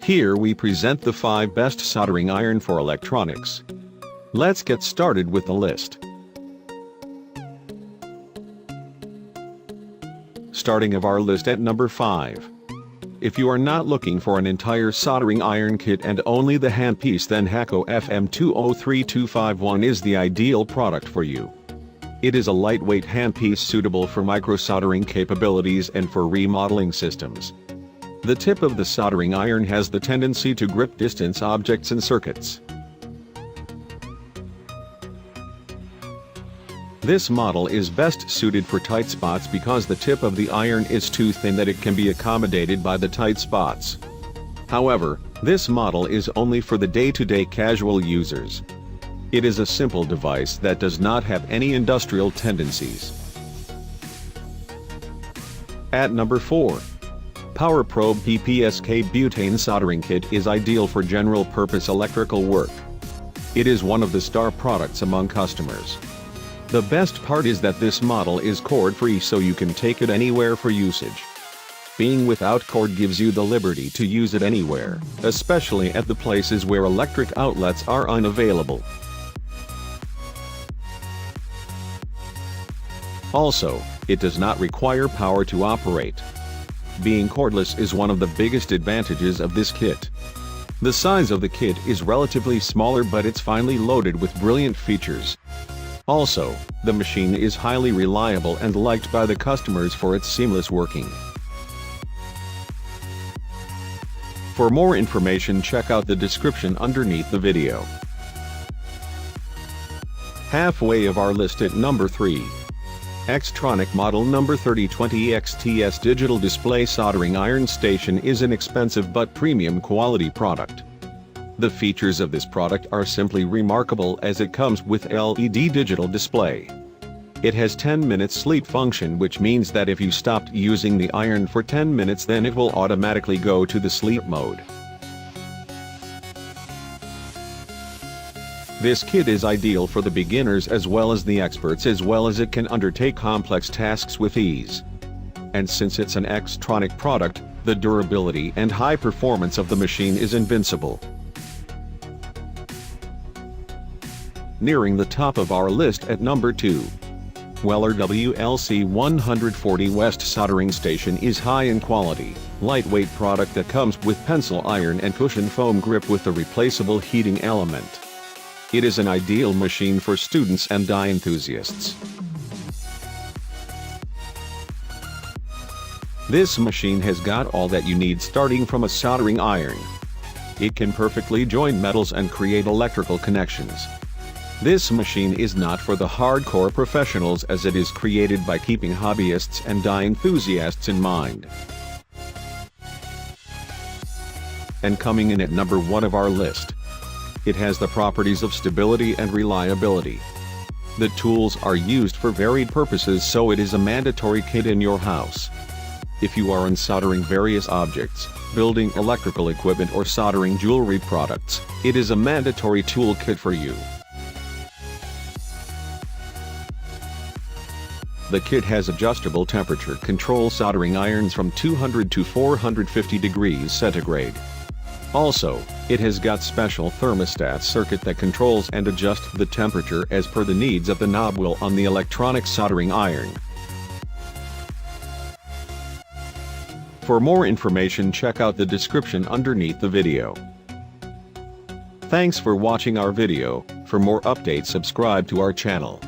Here we present the 5 best soldering iron for electronics. Let's get started with the list. Starting of our list at number 5. If you are not looking for an entire soldering iron kit and only the handpiece, then Hakko FM203251 is the ideal product for you. It is a lightweight handpiece suitable for micro-soldering capabilities and for remodeling systems. The tip of the soldering iron has the tendency to grip distance objects and circuits. This model is best suited for tight spots because the tip of the iron is too thin that it can be accommodated by the tight spots. However, this model is only for the day-to-day casual users. It is a simple device that does not have any industrial tendencies. At number 4. Power Probe PPSK Butane Soldering Kit is ideal for general-purpose electrical work. It is one of the star products among customers. The best part is that this model is cord-free, so you can take it anywhere for usage. Being without cord gives you the liberty to use it anywhere, especially at the places where electric outlets are unavailable. Also, it does not require power to operate. Being cordless is one of the biggest advantages of this kit. The size of the kit is relatively smaller, but it's finely loaded with brilliant features. Also, the machine is highly reliable and liked by the customers for its seamless working. For more information, check out the description underneath the video. Halfway of our list at number 3. Xtronic model number 3020 XTS Digital Display Soldering Iron Station is an expensive but premium quality product. The features of this product are simply remarkable, as it comes with LED digital display. It has 10-minute sleep function, which means that if you stopped using the iron for 10 minutes, then it will automatically go to the sleep mode. This kit is ideal for the beginners as well as the experts, as well as it can undertake complex tasks with ease. And since it's an Xtronic product, the durability and high performance of the machine is invincible. Nearing the top of our list at number 2. Weller WLC 140 West Soldering Station is high in quality, lightweight product that comes with pencil iron and cushion foam grip with a replaceable heating element. It is an ideal machine for students and die enthusiasts. This machine has got all that you need, starting from a soldering iron. It can perfectly join metals and create electrical connections. This machine is not for the hardcore professionals, as it is created by keeping hobbyists and die enthusiasts in mind. And coming in at number 1 of our list. It has the properties of stability and reliability. The tools are used for varied purposes, so it is a mandatory kit in your house. If you are soldering various objects, building electrical equipment, or soldering jewelry products, it is a mandatory tool kit for you. The kit has adjustable temperature control soldering irons from 200 to 450 degrees centigrade. Also, it has got special thermostat circuit that controls and adjusts the temperature as per the needs of the knob wheel on the electronic soldering iron. For more information, check out the description underneath the video. Thanks for watching our video. For more updates, subscribe to our channel.